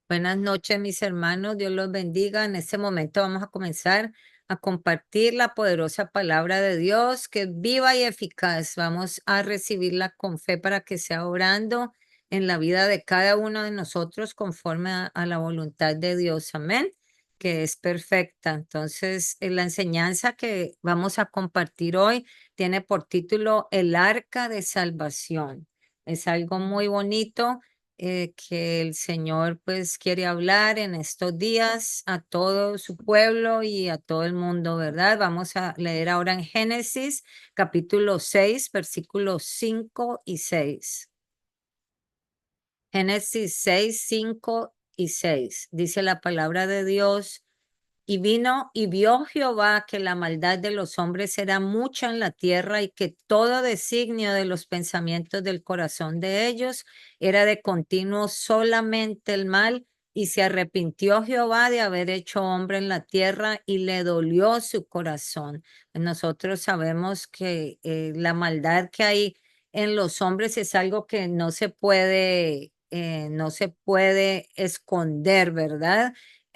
Buenas noches, mis hermanos. Dios los bendiga. En este momento vamos a comenzar a compartir la poderosa palabra de Dios, que es viva y eficaz. Vamos a recibirla con fe para que sea obrando en la vida de cada uno de nosotros conforme a la voluntad de Dios. Amén, que es perfecta. Entonces, la enseñanza que vamos a compartir hoy tiene por título El Arca de Salvación. Es algo muy bonito que el Señor pues quiere hablar en estos días a todo su pueblo y a todo el mundo, ¿verdad? Vamos a leer ahora en Génesis capítulo 6, versículos 5 y 6. Génesis 6, 5 y 6. Dice la palabra de Dios. Y vino y vio Jehová que la maldad de los hombres era mucha en la tierra y que todo designio de los pensamientos del corazón de ellos era de continuo solamente el mal. Y se arrepintió Jehová de haber hecho hombre en la tierra y le dolió su corazón. Nosotros sabemos que la maldad que hay en los hombres es algo que no se puede esconder, ¿verdad?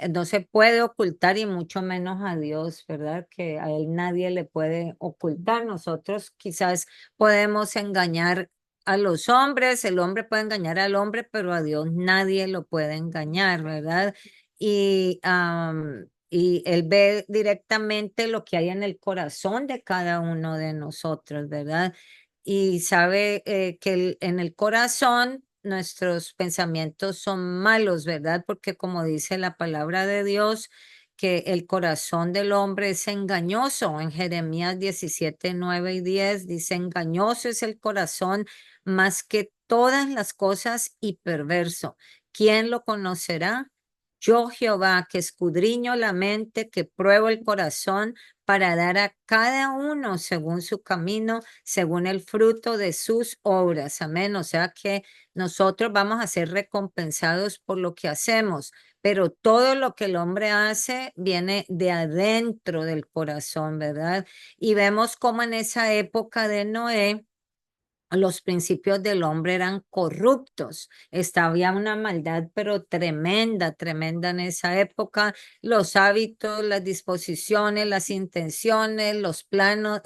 No se puede ocultar y mucho menos a Dios, ¿verdad? Que a Él nadie le puede ocultar. Nosotros quizás podemos engañar a los hombres, el hombre puede engañar al hombre, pero a Dios nadie lo puede engañar, ¿verdad? Y Él ve directamente lo que hay en el corazón de cada uno de nosotros, ¿verdad? Y sabe que en el corazón nuestros pensamientos son malos, ¿verdad? Porque como dice la palabra de Dios, que el corazón del hombre es engañoso. En Jeremías 17, 9 y 10 dice, engañoso es el corazón más que todas las cosas y perverso. ¿Quién lo conocerá? Yo, Jehová, que escudriño la mente, que pruebo el corazón para dar a cada uno según su camino, según el fruto de sus obras. Amén. O sea que nosotros vamos a ser recompensados por lo que hacemos, pero todo lo que el hombre hace viene de adentro del corazón, ¿verdad? Y vemos cómo en esa época de Noé, los principios del hombre eran corruptos. Había una maldad, pero tremenda, tremenda en esa época. Los hábitos, las disposiciones, las intenciones,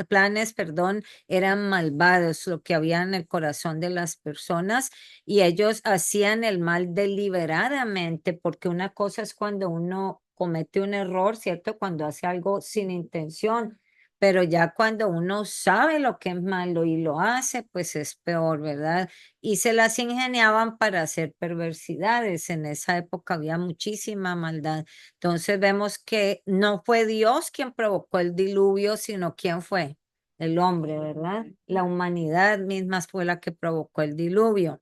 planes, perdón, eran malvados, lo que había en el corazón de las personas y ellos hacían el mal deliberadamente, porque una cosa es cuando uno comete un error, ¿cierto? Cuando hace algo sin intención, pero ya cuando uno sabe lo que es malo y lo hace, pues es peor, ¿verdad? Y se las ingeniaban para hacer perversidades. En esa época había muchísima maldad. Entonces vemos que no fue Dios quien provocó el diluvio, sino quién fue el hombre, ¿verdad? La humanidad misma fue la que provocó el diluvio.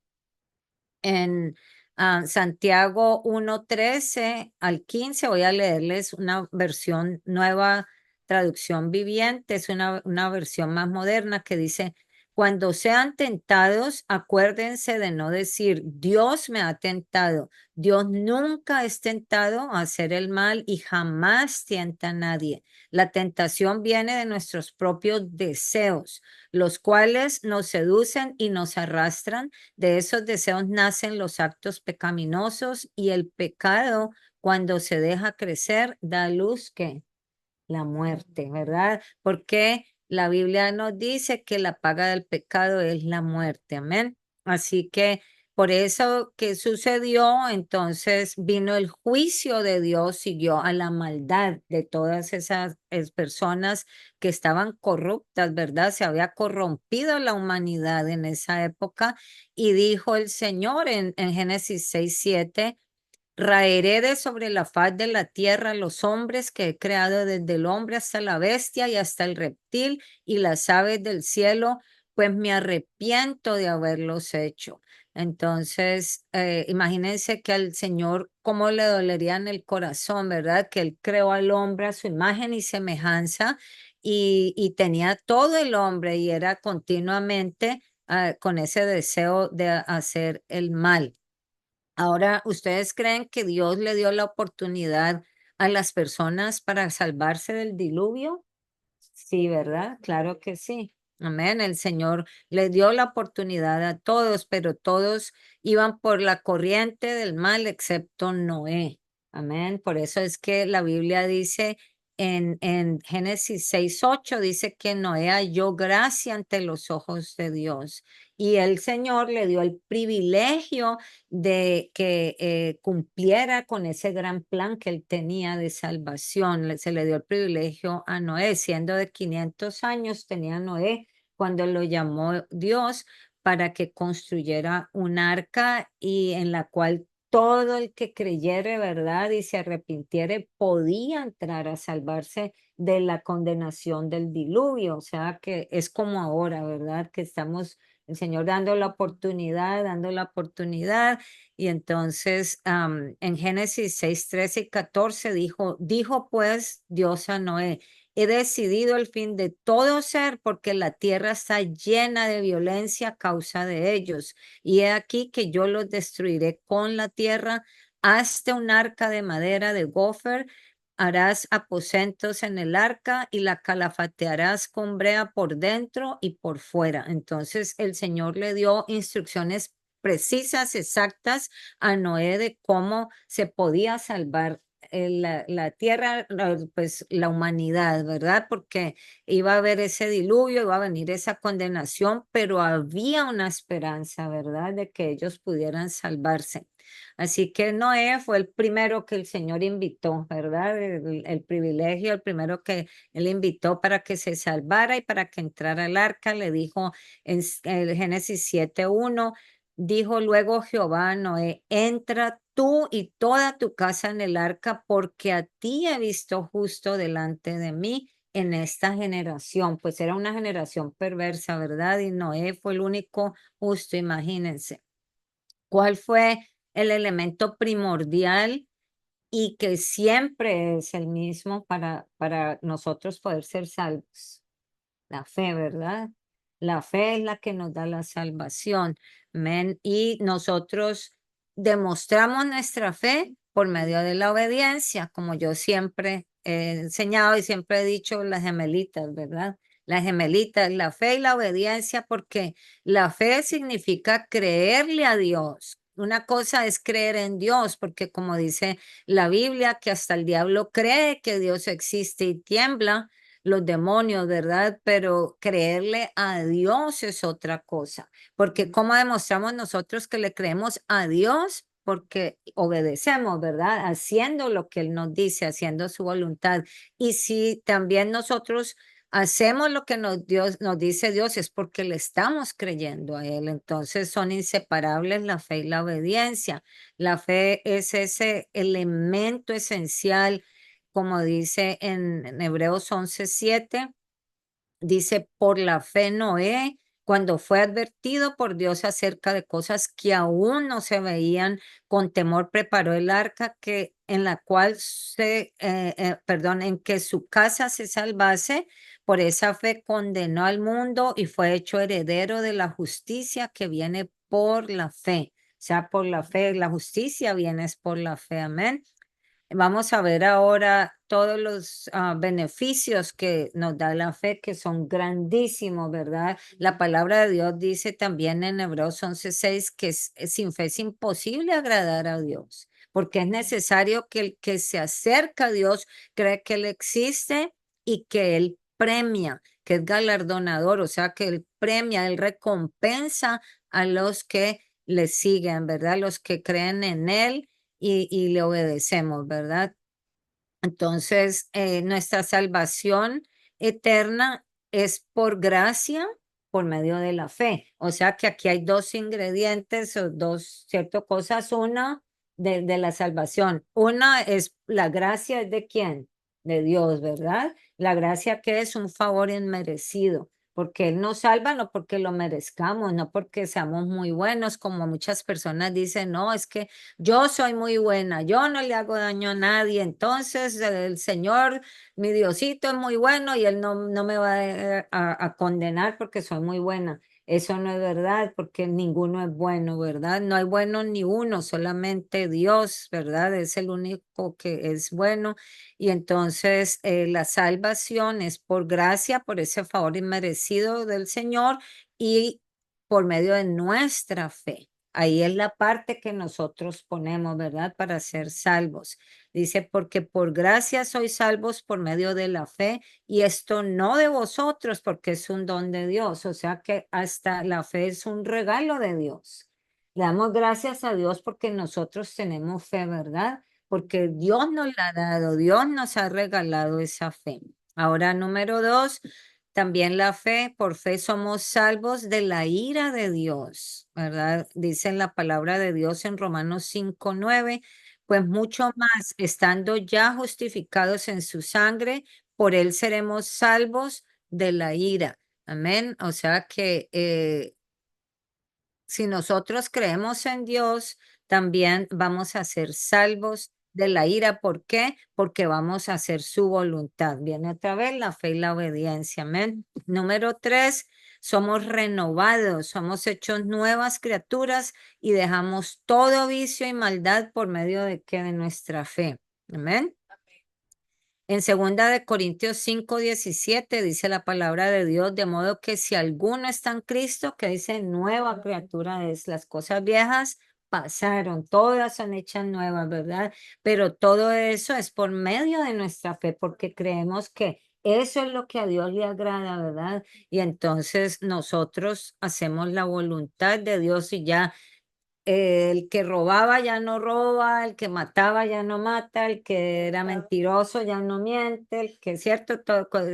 En Santiago 1:13 al 15 voy a leerles una versión nueva, traducción viviente, es una versión más moderna que dice, cuando sean tentados, acuérdense de no decir, Dios me ha tentado. Dios nunca es tentado a hacer el mal y jamás tienta a nadie. La tentación viene de nuestros propios deseos, los cuales nos seducen y nos arrastran. De esos deseos nacen los actos pecaminosos y el pecado, cuando se deja crecer, da luz que la muerte, ¿verdad? Porque la Biblia nos dice que la paga del pecado es la muerte, amén. Así que por eso que sucedió, entonces vino el juicio de Dios, siguió a la maldad de todas esas personas que estaban corruptas, ¿verdad? Se había corrompido la humanidad en esa época y dijo el Señor en Génesis 6:7. Raeré de sobre la faz de la tierra los hombres que he creado desde el hombre hasta la bestia y hasta el reptil y las aves del cielo, pues me arrepiento de haberlos hecho. Entonces, imagínense que al Señor, cómo le dolería en el corazón, ¿verdad? Que Él creó al hombre a su imagen y semejanza y tenía todo el hombre y era continuamente con ese deseo de hacer el mal. Ahora, ¿ustedes creen que Dios le dio la oportunidad a las personas para salvarse del diluvio? Sí, ¿verdad? Claro que sí. Amén. El Señor le dio la oportunidad a todos, pero todos iban por la corriente del mal, excepto Noé. Amén. Por eso es que la Biblia dice en Génesis 6:8, dice que Noé halló gracia ante los ojos de Dios. Y el Señor le dio el privilegio de que cumpliera con ese gran plan que él tenía de salvación. Se le dio el privilegio a Noé, siendo de 500 años, tenía Noé cuando lo llamó Dios para que construyera un arca y en la cual todo el que creyere, ¿verdad? Y se arrepintiere, podía entrar a salvarse de la condenación del diluvio. O sea que es como ahora, ¿verdad? Que estamos el Señor dando la oportunidad. Y entonces en Génesis 6, 13 y 14 dijo pues Dios a Noé, he decidido el fin de todo ser porque la tierra está llena de violencia a causa de ellos. Y he aquí que yo los destruiré con la tierra. Hazte un arca de madera de gofer, harás aposentos en el arca y la calafatearás con brea por dentro y por fuera. Entonces el Señor le dio instrucciones precisas, exactas a Noé de cómo se podía salvar la tierra, pues la humanidad, ¿verdad? Porque iba a haber ese diluvio, iba a venir esa condenación, pero había una esperanza, ¿verdad? De que ellos pudieran salvarse. Así que Noé fue el primero que el Señor invitó, ¿verdad? El privilegio, el primero que él invitó para que se salvara y para que entrara al arca, le dijo en el Génesis 7:1, dijo luego Jehová a Noé, entra tú y toda tu casa en el arca, porque a ti he visto justo delante de mí en esta generación. Pues era una generación perversa, ¿verdad? Y Noé fue el único justo, imagínense. ¿Cuál fue el elemento primordial y que siempre es el mismo para nosotros poder ser salvos? La fe, ¿verdad? La fe es la que nos da la salvación. Amén. Y nosotros demostramos nuestra fe por medio de la obediencia, como yo siempre he enseñado y siempre he dicho las gemelitas, ¿verdad? Las gemelitas, la fe y la obediencia, porque la fe significa creerle a Dios. Una cosa es creer en Dios, porque como dice la Biblia, que hasta el diablo cree que Dios existe y tiembla los demonios, ¿verdad? Pero creerle a Dios es otra cosa, porque ¿cómo demostramos nosotros que le creemos a Dios? Porque obedecemos, ¿verdad? Haciendo lo que Él nos dice, haciendo su voluntad. Y si también nosotros hacemos lo que Dios, nos dice Dios, es porque le estamos creyendo a Él. Entonces son inseparables la fe y la obediencia. La fe es ese elemento esencial como dice en Hebreos 11:7, dice, por la fe Noé, cuando fue advertido por Dios acerca de cosas que aún no se veían, con temor preparó el arca que en la cual perdón, en que su casa se salvase. Por esa fe condenó al mundo y fue hecho heredero de la justicia que viene por la fe. O sea, por la fe, la justicia viene es por la fe. Amén. Vamos a ver ahora todos los beneficios que nos da la fe, que son grandísimos, ¿verdad? La palabra de Dios dice también en Hebreos 11:6 que sin fe es imposible agradar a Dios, porque es necesario que el que se acerca a Dios cree que Él existe y que Él premia, que es galardonador, o sea, que Él premia, Él recompensa a los que le siguen, ¿verdad? Los que creen en Él y le obedecemos, ¿verdad? Entonces, nuestra salvación eterna es por gracia, por medio de la fe. O sea que aquí hay dos ingredientes o dos, cierto, cosas. Una de la salvación. Una es la gracia es de quién? De Dios, ¿verdad? La gracia que es un favor inmerecido. Porque Él nos salva no porque lo merezcamos, no porque seamos muy buenos, como muchas personas dicen, no, es que yo soy muy buena, yo no le hago daño a nadie, entonces el Señor, mi Diosito es muy bueno y Él no me va a condenar porque soy muy buena. Eso no es verdad, porque ninguno es bueno, ¿verdad? No hay bueno ni uno, solamente Dios, ¿verdad? Es el único que es bueno. Y entonces la salvación es por gracia, por ese favor inmerecido del Señor y por medio de nuestra fe. Ahí es la parte que nosotros ponemos, ¿verdad? Para ser salvos. Dice, porque por gracia sois salvos por medio de la fe, y esto no de vosotros, porque es un don de Dios. O sea que hasta la fe es un regalo de Dios. Le damos gracias a Dios porque nosotros tenemos fe, ¿verdad? Porque Dios nos la ha dado, Dios nos ha regalado esa fe. Ahora, número dos, también la fe, por fe somos salvos de la ira de Dios, ¿verdad? Dice en la palabra de Dios en Romanos 5:9, pues mucho más, estando ya justificados en su sangre, por él seremos salvos de la ira. Amén. O sea que si nosotros creemos en Dios, también vamos a ser salvos de la ira. ¿Por qué? Porque vamos a hacer su voluntad. Viene otra vez la fe y la obediencia. Amén. Número tres, somos renovados, somos hechos nuevas criaturas y dejamos todo vicio y maldad por medio de que de nuestra fe. Amén. En segunda de Corintios 5:17 dice la palabra de Dios, de modo que si alguno está en Cristo, que dice nueva criatura es, las cosas viejas pasaron, todas son hechas nuevas, ¿verdad? Pero todo eso es por medio de nuestra fe, porque creemos que eso es lo que a Dios le agrada, ¿verdad? Y entonces nosotros hacemos la voluntad de Dios y ya el que robaba ya no roba, el que mataba ya no mata, el que era mentiroso ya no miente, el que es cierto,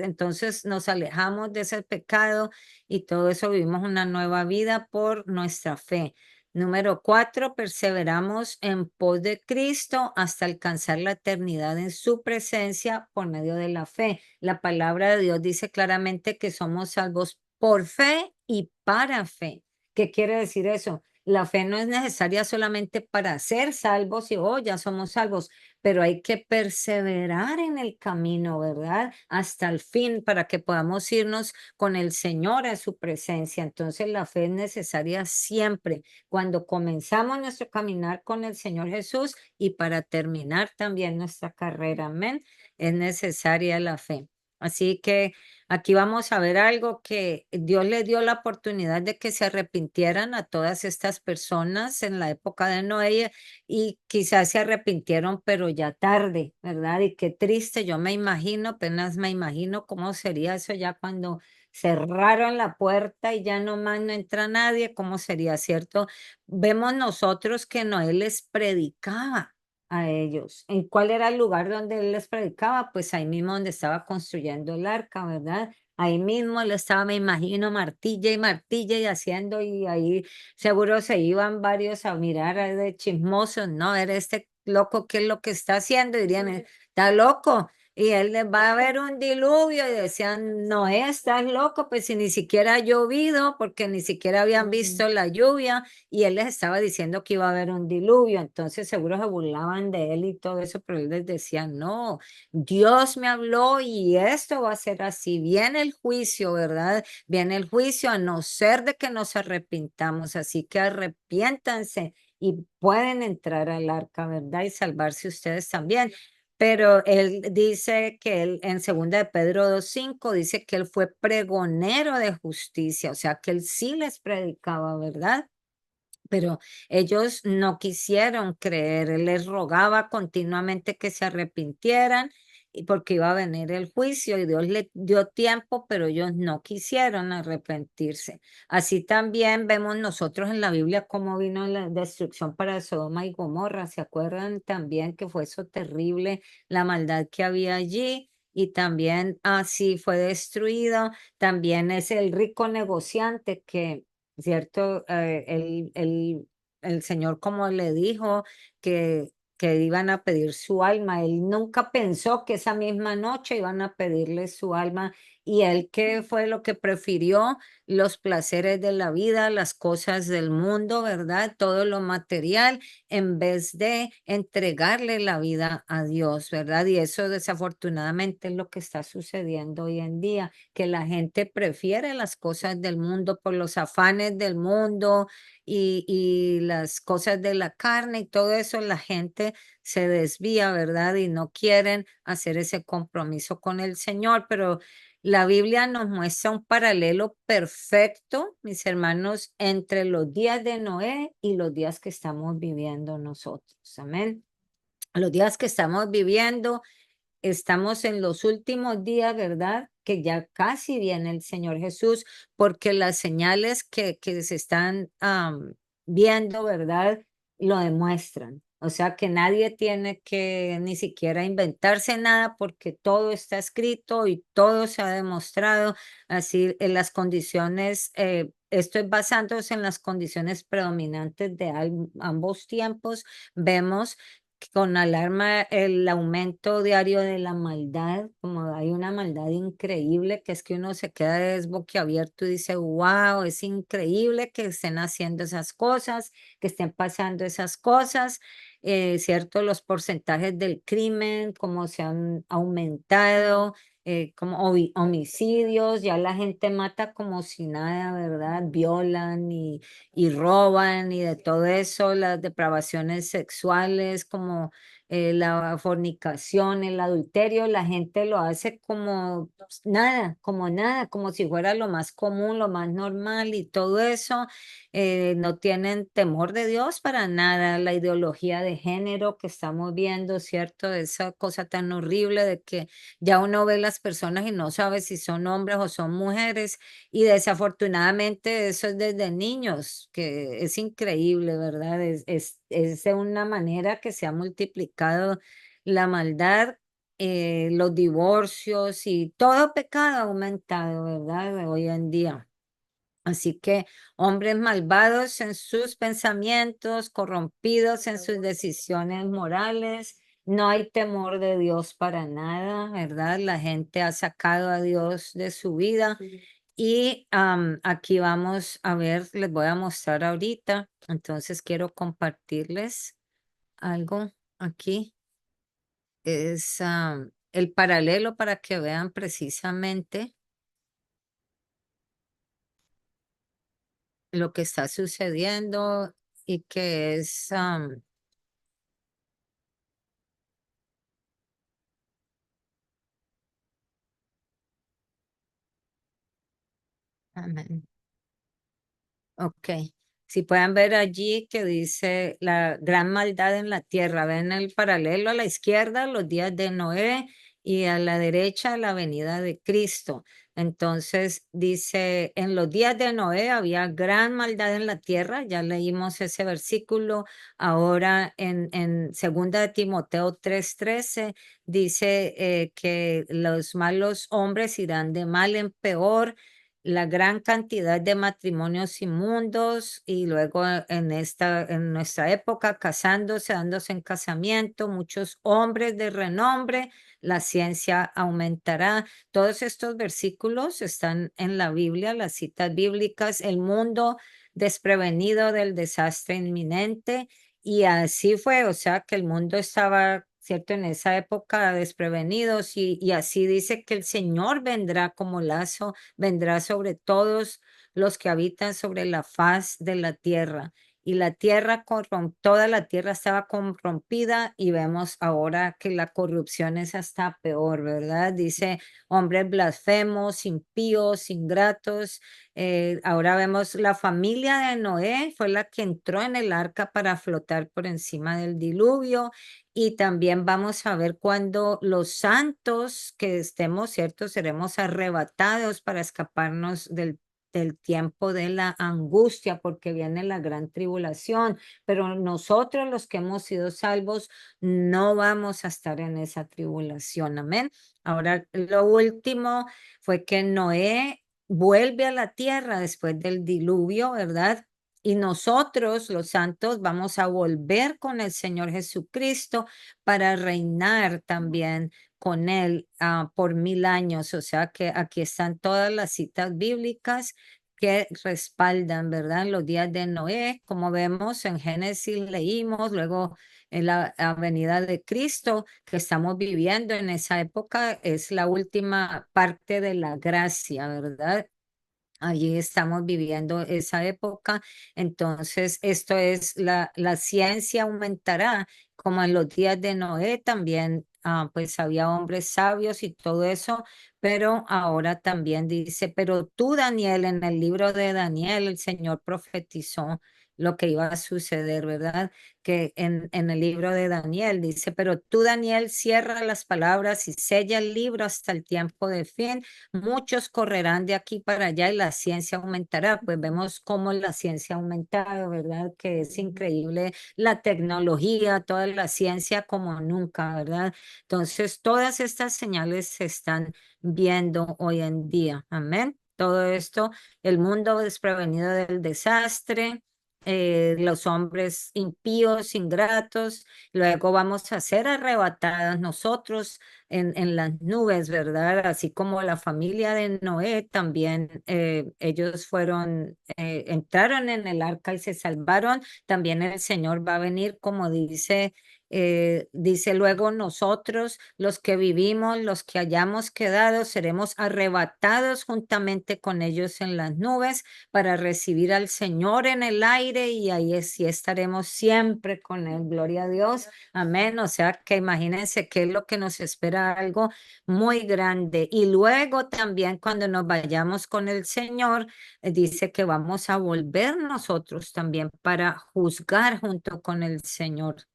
entonces nos alejamos de ese pecado y todo eso vivimos una nueva vida por nuestra fe. Número cuatro, perseveramos en pos de Cristo hasta alcanzar la eternidad en su presencia por medio de la fe. La palabra de Dios dice claramente que somos salvos por fe y para fe. ¿Qué quiere decir eso? La fe no es necesaria solamente para ser salvos y, oh, ya somos salvos, pero hay que perseverar en el camino, ¿verdad? Hasta el fin para que podamos irnos con el Señor a su presencia. Entonces la fe es necesaria siempre, cuando comenzamos nuestro caminar con el Señor Jesús y para terminar también nuestra carrera. Amén. Es necesaria la fe. Así que aquí vamos a ver algo que Dios le dio la oportunidad de que se arrepintieran a todas estas personas en la época de Noé y quizás se arrepintieron, pero ya tarde, ¿verdad? Y qué triste, yo me imagino, apenas me imagino cómo sería eso ya cuando cerraron la puerta y ya nomás no entra nadie, cómo sería, ¿cierto? Vemos nosotros que Noé les predicaba a ellos. ¿En cuál era el lugar donde él les predicaba? Pues ahí mismo donde estaba construyendo el arca, ¿verdad? Ahí mismo él estaba, me imagino, martilla y haciendo, y ahí seguro se iban varios a mirar de chismosos, ¿no? Era este loco, ¿qué es lo que está haciendo? Y dirían, está loco. Y él les va a haber un diluvio y decían, no, estás loco, pues si ni siquiera ha llovido, porque ni siquiera habían visto la lluvia y él les estaba diciendo que iba a haber un diluvio, entonces seguro se burlaban de él y todo eso, pero él les decía, no, Dios me habló y esto va a ser así, viene el juicio, ¿verdad? Viene el juicio a no ser de que nos arrepintamos, así que arrepiéntanse y pueden entrar al arca, ¿verdad? Y salvarse ustedes también. Pero él dice que él, en segunda de Pedro 2:5, dice que él fue pregonero de justicia, o sea que él sí les predicaba, ¿verdad? Pero ellos no quisieron creer, él les rogaba continuamente que se arrepintieran y porque iba a venir el juicio y Dios le dio tiempo, pero ellos no quisieron arrepentirse. Así también vemos nosotros en la Biblia cómo vino la destrucción para Sodoma y Gomorra. ¿Se acuerdan también que fue eso terrible, la maldad que había allí? Y también así fue destruido. También es el rico negociante que, ¿cierto? El Señor como le dijo que iban a pedir su alma, él nunca pensó que esa misma noche iban a pedirle su alma ¿Y él qué fue lo que prefirió? Los placeres de la vida, las cosas del mundo, ¿verdad? Todo lo material, en vez de entregarle la vida a Dios, ¿verdad? Y eso desafortunadamente es lo que está sucediendo hoy en día, que la gente prefiere las cosas del mundo por los afanes del mundo y las cosas de la carne y todo eso, la gente se desvía, ¿verdad? Y no quieren hacer ese compromiso con el Señor, pero la Biblia nos muestra un paralelo perfecto, mis hermanos, entre los días de Noé y los días que estamos viviendo nosotros. Amén. Los días que estamos viviendo, estamos en los últimos días, ¿verdad? Que ya casi viene el Señor Jesús, porque las señales que se están viendo, ¿verdad? Lo demuestran. O sea que nadie tiene que ni siquiera inventarse nada porque todo está escrito y todo se ha demostrado. Así en las condiciones, esto es basándose en las condiciones predominantes de ambos tiempos. Vemos con alarma el aumento diario de la maldad, como hay una maldad increíble, que es que uno se queda boquiabierto y dice, wow, es increíble que estén haciendo esas cosas, que estén pasando esas cosas, ¿cierto? Los porcentajes del crimen, cómo se han aumentado, como homicidios, ya la gente mata como si nada, ¿verdad? Violan y roban y de todo eso, las depravaciones sexuales, como la fornicación, el adulterio, la gente lo hace como nada, como si fuera lo más común, lo más normal y todo eso. No tienen temor de Dios para nada. La ideología de género que estamos viendo, ¿cierto? Esa cosa tan horrible de que ya uno ve las personas y no sabe si son hombres o son mujeres. Y desafortunadamente eso es desde niños, que es increíble, ¿verdad? Es de una manera que se ha multiplicado la maldad, los divorcios y todo pecado ha aumentado, ¿verdad? De hoy en día. Así que hombres malvados en sus pensamientos, corrompidos en sus decisiones morales, no hay temor de Dios para nada, ¿verdad? La gente ha sacado a Dios de su vida. Y aquí vamos a ver, les voy a mostrar ahorita. Entonces quiero compartirles algo aquí. Es el paralelo para que vean precisamente lo que está sucediendo y que es, amén. Ok, si pueden ver allí que dice la gran maldad en la tierra, ven el paralelo a la izquierda, los días de Noé y a la derecha la venida de Cristo. Entonces dice, en los días de Noé había gran maldad en la tierra, ya leímos ese versículo, ahora en segunda de Timoteo 3:13 dice que los malos hombres irán de mal en peor, la gran cantidad de matrimonios inmundos y luego en nuestra época casándose, dándose en casamiento, muchos hombres de renombre, la ciencia aumentará. Todos estos versículos están en la Biblia, las citas bíblicas, el mundo desprevenido del desastre inminente y así fue, o sea que el mundo estaba, ¿cierto? En esa época desprevenidos y así dice que el Señor vendrá como lazo, vendrá sobre todos los que habitan sobre la faz de la tierra. Y la tierra, toda la tierra estaba corrompida y vemos ahora que la corrupción es hasta peor, ¿verdad? Dice hombres blasfemos, impíos, ingratos. Ahora vemos la familia de Noé fue la que entró en el arca para flotar por encima del diluvio y también vamos a ver cuando los santos que estemos, ¿cierto? Seremos arrebatados para escaparnos del tiempo de la angustia, porque viene la gran tribulación, pero nosotros los que hemos sido salvos no vamos a estar en esa tribulación, amén. Ahora, lo último fue que Noé vuelve a la tierra después del diluvio, ¿verdad? Y nosotros, los santos, vamos a volver con el Señor Jesucristo para reinar también con Él por 1000 años. O sea que aquí están todas las citas bíblicas que respaldan, ¿verdad? Los días de Noé, como vemos en Génesis leímos, luego en la venida de Cristo que estamos viviendo en esa época es la última parte de la gracia, ¿verdad? Allí estamos viviendo esa época. Entonces, esto es, la ciencia aumentará, como en los días de Noé también, pues había hombres sabios y todo eso, pero ahora también dice, pero tú, Daniel, en el libro de Daniel, el Señor profetizó lo que iba a suceder, ¿verdad? Que en el libro de Daniel dice, pero tú, Daniel, cierra las palabras y sella el libro hasta el tiempo de fin. Muchos correrán de aquí para allá y la ciencia aumentará. Pues vemos cómo la ciencia ha aumentado, ¿verdad? Que es increíble la tecnología, toda la ciencia como nunca, ¿verdad? Entonces, todas estas señales se están viendo hoy en día. Amén. Todo esto, el mundo desprevenido del desastre. Los hombres impíos, ingratos, luego vamos a ser arrebatados nosotros en las nubes, ¿verdad? Así como la familia de Noé también, ellos fueron, entraron en el arca y se salvaron, también el Señor va a venir, como dice luego nosotros, los que vivimos, los que hayamos quedado, seremos arrebatados juntamente con ellos en las nubes para recibir al Señor en el aire y ahí sí estaremos siempre con Él. Gloria a Dios. Amén. O sea que imagínense qué es lo que nos espera, algo muy grande. Y luego también cuando nos vayamos con el Señor, dice que vamos a volver nosotros también para juzgar junto con el Señor.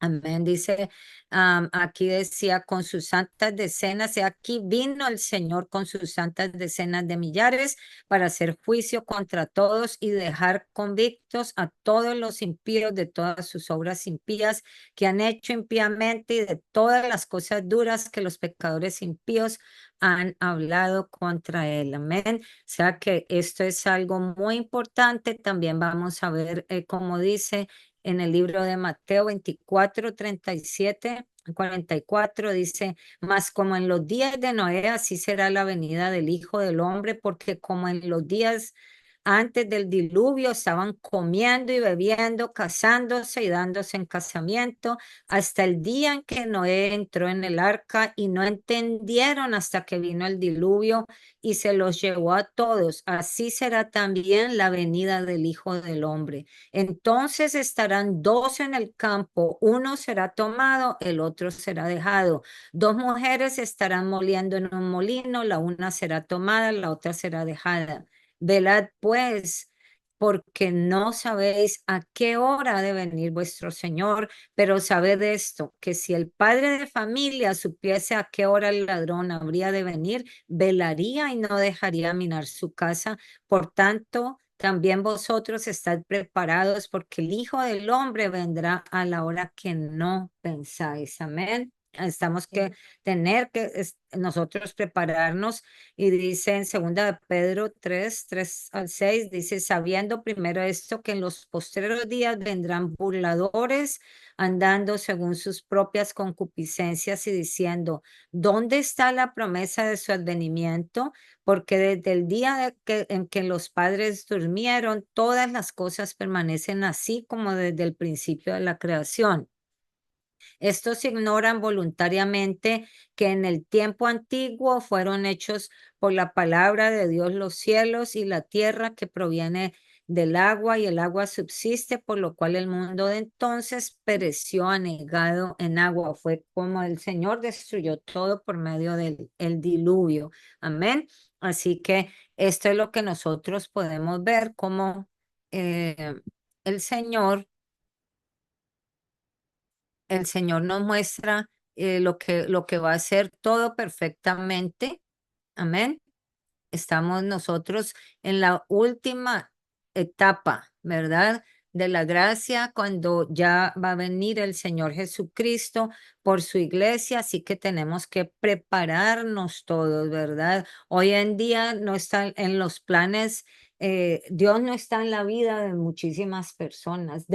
Amén. Dice, aquí decía, con sus santas decenas, y aquí vino el Señor con sus santas decenas de millares para hacer juicio contra todos y dejar convictos a todos los impíos de todas sus obras impías que han hecho impíamente y de todas las cosas duras que los pecadores impíos han hablado contra él. Amén. O sea que esto es algo muy importante. También vamos a ver, cómo dice en el libro de Mateo 24, 37, 44 dice, mas como en los días de Noé, así será la venida del Hijo del Hombre, porque como en los días antes del diluvio estaban comiendo y bebiendo, casándose y dándose en casamiento, hasta el día en que Noé entró en el arca y no entendieron hasta que vino el diluvio y se los llevó a todos. Así será también la venida del Hijo del Hombre. Entonces estarán dos en el campo, uno será tomado, el otro será dejado. Dos mujeres estarán moliendo en un molino, la una será tomada, la otra será dejada. Velad pues, porque no sabéis a qué hora ha de venir vuestro Señor, pero sabed esto, que si el padre de familia supiese a qué hora el ladrón habría de venir, velaría y no dejaría minar su casa. Por tanto, también vosotros estad preparados, porque el Hijo del Hombre vendrá a la hora que no pensáis. Amén. Estamos que tener que nosotros prepararnos y dice en segunda de Pedro 3, 3 al 6, dice, sabiendo primero esto, que en los postreros días vendrán burladores andando según sus propias concupiscencias y diciendo, ¿dónde está la promesa de su advenimiento? Porque desde el día en que los padres durmieron, todas las cosas permanecen así como desde el principio de la creación. Estos ignoran voluntariamente que en el tiempo antiguo fueron hechos por la palabra de Dios los cielos y la tierra que proviene del agua y el agua subsiste, por lo cual el mundo de entonces pereció anegado en agua. Fue como el Señor destruyó todo por medio del el diluvio. Amén. Así que esto es lo que nosotros podemos ver como eh, el Señor el Señor nos muestra lo que va a hacer todo perfectamente. Amén. Estamos nosotros en la última etapa, ¿verdad? De la gracia, cuando ya va a venir el Señor Jesucristo por su iglesia, así que tenemos que prepararnos todos, ¿verdad? Hoy en día no están en los planes Dios no está en la vida de muchísimas personas,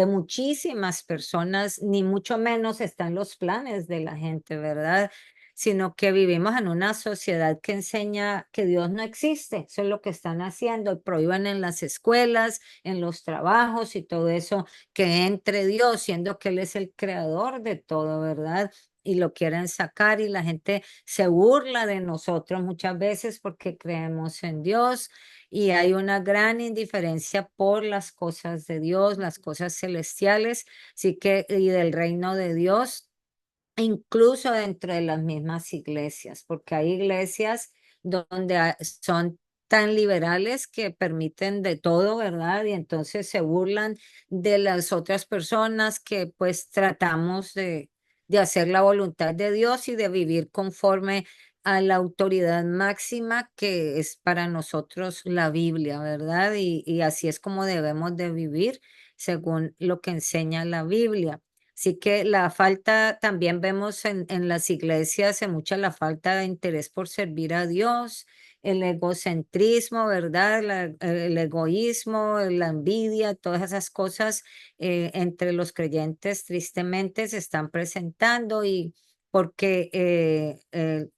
ni mucho menos está en los planes de la gente, ¿verdad? Sino que vivimos en una sociedad que enseña que Dios no existe. Eso es lo que están haciendo. Prohíben en las escuelas, en los trabajos y todo eso, que entre Dios, siendo que Él es el creador de todo, ¿verdad? Y lo quieren sacar y la gente se burla de nosotros muchas veces porque creemos en Dios y hay una gran indiferencia por las cosas de Dios, las cosas celestiales, sí que y del reino de Dios, incluso dentro de las mismas iglesias, porque hay iglesias donde son tan liberales que permiten de todo, ¿verdad? Y entonces se burlan de las otras personas que pues tratamos de hacer la voluntad de Dios y de vivir conforme a la autoridad máxima que es para nosotros la Biblia, ¿verdad? Y así es como debemos de vivir según lo que enseña la Biblia. Así que la falta, también vemos en las iglesias, en mucha la falta de interés por servir a Dios, el egocentrismo, ¿verdad? El egoísmo, la envidia, todas esas cosas entre los creyentes tristemente se están presentando y porque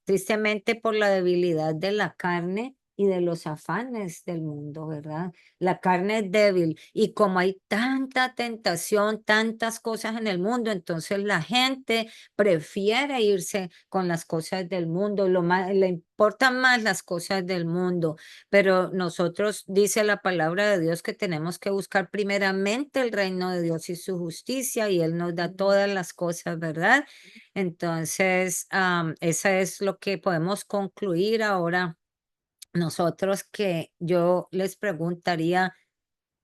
tristemente por la debilidad de la carne y de los afanes del mundo, ¿verdad? La carne es débil y como hay tanta tentación, tantas cosas en el mundo, entonces la gente prefiere irse con las cosas del mundo, lo más, le importan más las cosas del mundo, pero nosotros dice la palabra de Dios que tenemos que buscar primeramente el reino de Dios y su justicia y Él nos da todas las cosas, ¿verdad? Entonces, eso es lo que podemos concluir ahora nosotros que yo les preguntaría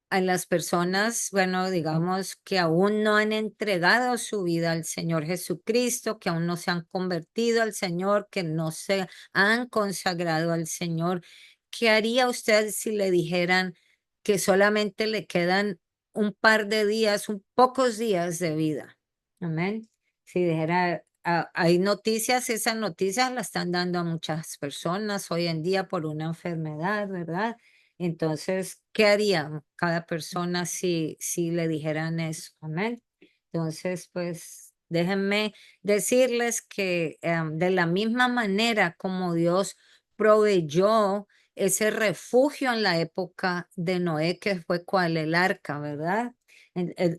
a las personas, bueno, digamos que aún no han entregado su vida al Señor Jesucristo, que aún no se han convertido al Señor, que no se han consagrado al Señor. ¿Qué haría usted si le dijeran que solamente le quedan un par de días, un pocos días de vida? Amén. Si dijera, hay noticias, esas noticias las están dando a muchas personas hoy en día por una enfermedad, ¿verdad? Entonces, ¿qué haría cada persona si le dijeran eso? Amén. Entonces, pues déjenme decirles que de la misma manera como Dios proveyó ese refugio en la época de Noé, que fue cual el arca, ¿verdad?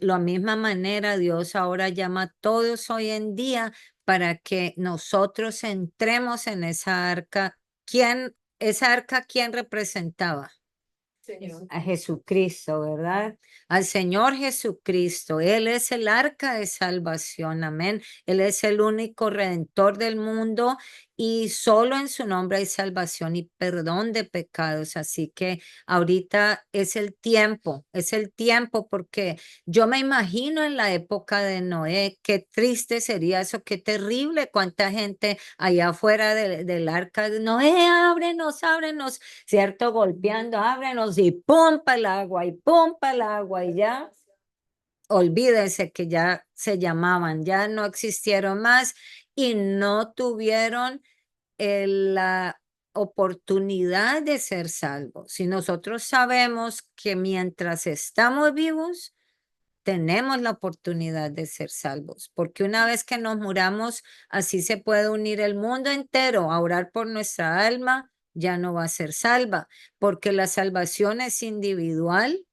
La misma manera Dios ahora llama a todos hoy en día para que nosotros entremos en esa arca. Esa arca, quién representaba? Señor. A Jesucristo, ¿verdad? Al Señor Jesucristo. Él es el arca de salvación, amén. Él es el único redentor del mundo y solo en su nombre hay salvación y perdón de pecados. Así que ahorita es el tiempo porque yo me imagino en la época de Noé, qué triste sería eso, qué terrible, cuánta gente allá afuera del arca de Noé, ábrenos, ábrenos, ¿cierto? Golpeando, ábrenos y pum para el agua y pum para el agua y ya, olvídense que ya se llamaban, ya no existieron más y no tuvieron la oportunidad de ser salvos. Si nosotros sabemos que mientras estamos vivos, tenemos la oportunidad de ser salvos, porque una vez que nos muramos, así se puede unir el mundo entero a orar por nuestra alma, ya no va a ser salva, porque la salvación es individual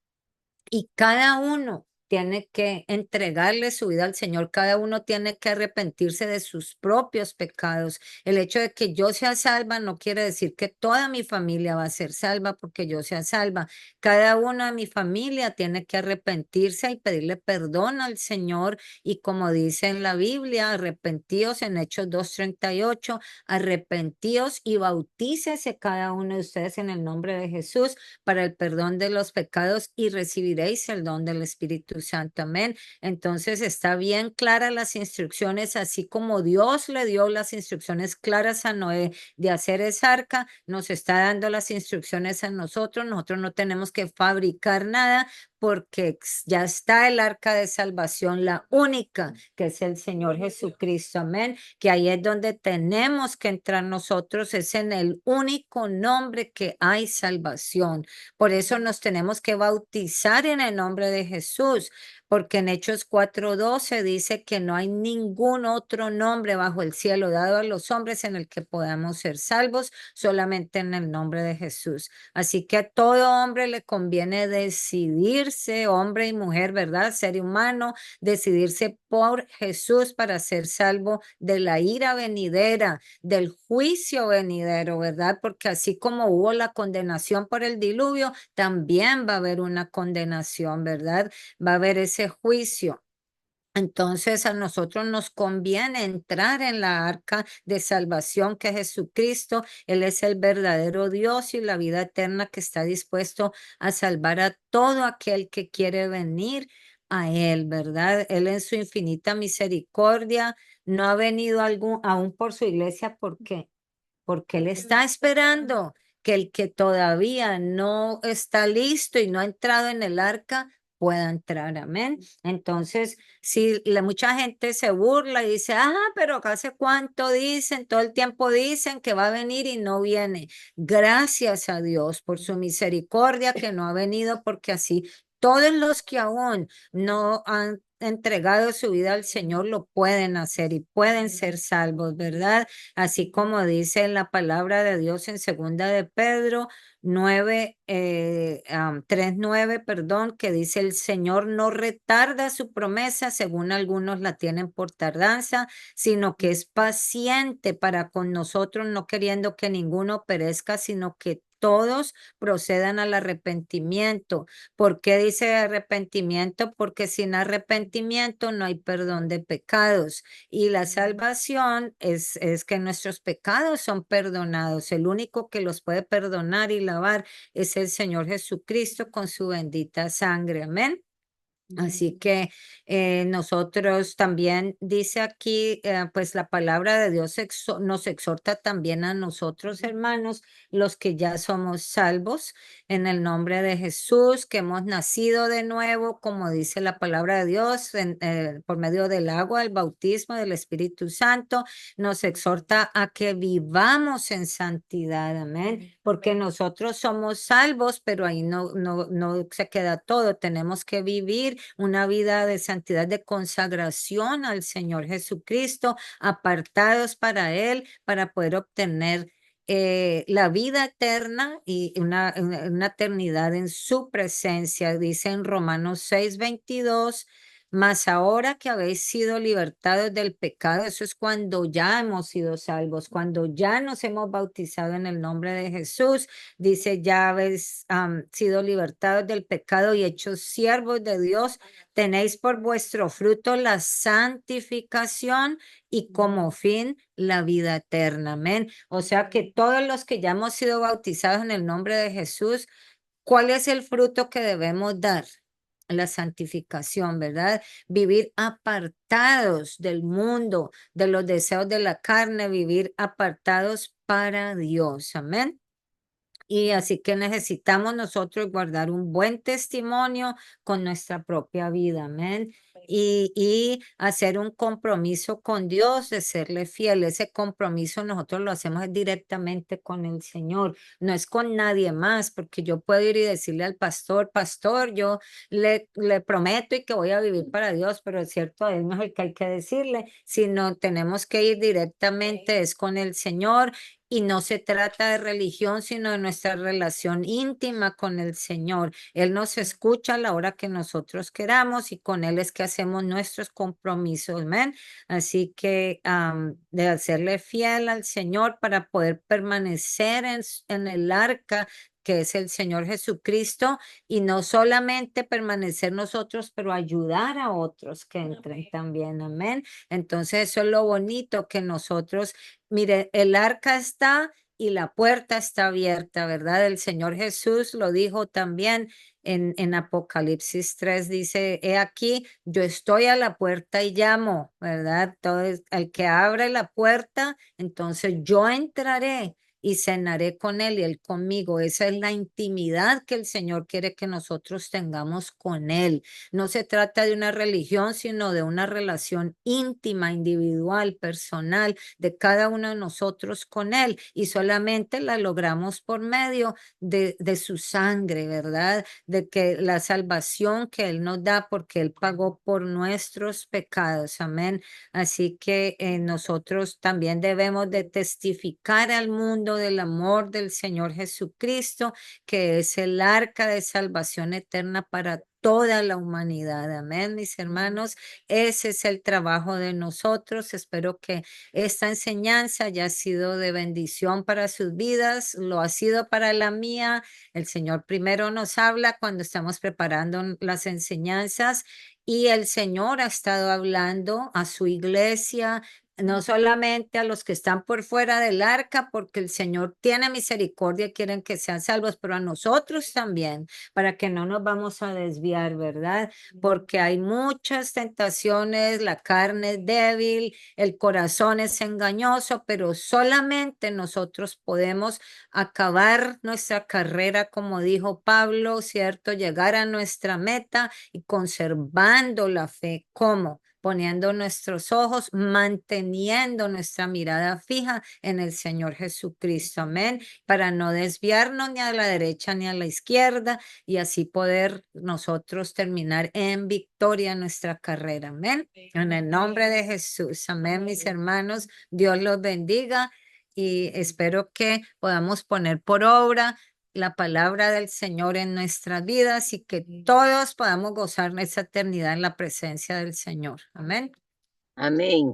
y cada uno tiene que entregarle su vida al Señor, cada uno tiene que arrepentirse de sus propios pecados. El hecho de que yo sea salva no quiere decir que toda mi familia va a ser salva porque yo sea salva. Cada uno de mi familia tiene que arrepentirse y pedirle perdón al Señor. Y como dice en la Biblia, arrepentíos en Hechos 2:38, arrepentíos y bautícese cada uno de ustedes en el nombre de Jesús para el perdón de los pecados y recibiréis el don del Espíritu Santo. Amén. Entonces está bien claras las instrucciones, así como Dios le dio las instrucciones claras a Noé de hacer esa arca, nos está dando las instrucciones a nosotros. Nosotros no tenemos que fabricar nada porque ya está el arca de salvación, la única, que es el Señor Jesucristo, amén, que ahí es donde tenemos que entrar nosotros, es en el único nombre que hay salvación. Por eso nos tenemos que bautizar en el nombre de Jesús, porque en Hechos 4:12 dice que no hay ningún otro nombre bajo el cielo dado a los hombres en el que podamos ser salvos, solamente en el nombre de Jesús. Así que a todo hombre le conviene decidirse, hombre y mujer, ¿verdad? Ser humano, decidirse por Jesús para ser salvo de la ira venidera, del juicio venidero, ¿verdad? Porque así como hubo la condenación por el diluvio, también va a haber una condenación, ¿verdad? Va a haber ese juicio. Entonces a nosotros nos conviene entrar en la arca de salvación que es Jesucristo. Él es el verdadero Dios y la vida eterna que está dispuesto a salvar a todo aquel que quiere venir a Él, ¿verdad? Él en su infinita misericordia no ha venido aún por su iglesia. ¿Por qué? Porque Él está esperando que el que todavía no está listo y no ha entrado en el arca pueda entrar, amén. Entonces, si mucha gente se burla y dice, pero ¿hace cuánto dicen? Todo el tiempo dicen que va a venir y no viene. Gracias a Dios por su misericordia que no ha venido, porque así todos los que aún no han entregado su vida al Señor lo pueden hacer y pueden ser salvos, ¿verdad? Así como dice la palabra de Dios en segunda de Pedro 3:9, perdón, que dice: el Señor no retarda su promesa, según algunos la tienen por tardanza, sino que es paciente para con nosotros, no queriendo que ninguno perezca, sino que todos procedan al arrepentimiento. ¿Por qué dice arrepentimiento? Porque sin arrepentimiento no hay perdón de pecados. Y la salvación es que nuestros pecados son perdonados. El único que los puede perdonar y lavar es el Señor Jesucristo con su bendita sangre. Amén. Así que nosotros también dice aquí, pues la palabra de Dios nos exhorta también a nosotros, hermanos, los que ya somos salvos en el nombre de Jesús, que hemos nacido de nuevo, como dice la palabra de Dios, por medio del agua, el bautismo del Espíritu Santo, nos exhorta a que vivamos en santidad, amén, porque nosotros somos salvos, pero ahí no se queda todo, tenemos que vivir una vida de santidad, de consagración al Señor Jesucristo, apartados para Él, para poder obtener la vida eterna y una eternidad en su presencia. Dice en Romanos 6:22, mas ahora que habéis sido libertados del pecado, eso es cuando ya hemos sido salvos, cuando ya nos hemos bautizado en el nombre de Jesús. Dice, ya habéis sido libertados del pecado y hechos siervos de Dios. Tenéis por vuestro fruto la santificación y como fin la vida eterna. Amén. O sea que todos los que ya hemos sido bautizados en el nombre de Jesús, ¿cuál es el fruto que debemos dar? La santificación, ¿verdad? Vivir apartados del mundo, de los deseos de la carne, vivir apartados para Dios. Amén. Y así que necesitamos nosotros guardar un buen testimonio con nuestra propia vida, amén. Y hacer un compromiso con Dios de serle fiel. Ese compromiso nosotros lo hacemos directamente con el Señor, no es con nadie más, porque yo puedo ir y decirle al pastor, pastor, yo le prometo y que voy a vivir para Dios, pero es cierto, a él no es el que hay que decirle, sino tenemos que ir directamente, es con el Señor. Y no se trata de religión, sino de nuestra relación íntima con el Señor. Él nos escucha a la hora que nosotros queramos y con Él es que hacemos nuestros compromisos. Amén. Así que de hacerle fiel al Señor para poder permanecer en el arca que es el Señor Jesucristo, y no solamente permanecer nosotros, pero ayudar a otros que entren también. Amén. Entonces, eso es lo bonito que nosotros. Mire, el arca está y la puerta está abierta, ¿verdad? El Señor Jesús lo dijo también en Apocalipsis 3, dice, he aquí, yo estoy a la puerta y llamo, ¿verdad? Todo el que abre la puerta, entonces yo entraré y cenaré con él y él conmigo. Esa es la intimidad que el Señor quiere que nosotros tengamos con él. No se trata de una religión, sino de una relación íntima, individual, personal de cada uno de nosotros con él, y solamente la logramos por medio de su sangre, ¿verdad? De que la salvación que él nos da porque él pagó por nuestros pecados. Amén. Así que nosotros también debemos de testificar al mundo del amor del Señor Jesucristo, que es el arca de salvación eterna para toda la humanidad. Amén, mis hermanos. Ese es el trabajo de nosotros. Espero que esta enseñanza haya sido de bendición para sus vidas. Lo ha sido para la mía. El Señor primero nos habla cuando estamos preparando las enseñanzas, y el Señor ha estado hablando a su iglesia, no solamente a los que están por fuera del arca, porque el Señor tiene misericordia, quieren que sean salvos, pero a nosotros también, para que no nos vamos a desviar, ¿verdad? Porque hay muchas tentaciones, la carne es débil, el corazón es engañoso, pero solamente nosotros podemos acabar nuestra carrera, como dijo Pablo, ¿cierto? Llegar a nuestra meta y conservando la fe. ¿Cómo? Poniendo nuestros ojos, manteniendo nuestra mirada fija en el Señor Jesucristo. Amén. Para no desviarnos ni a la derecha ni a la izquierda, y así poder nosotros terminar en victoria nuestra carrera. Amén. En el nombre de Jesús. Amén, mis hermanos. Dios los bendiga y espero que podamos poner por obra la palabra del Señor en nuestras vidas y que todos podamos gozar esa eternidad en la presencia del Señor. Amén. Amén.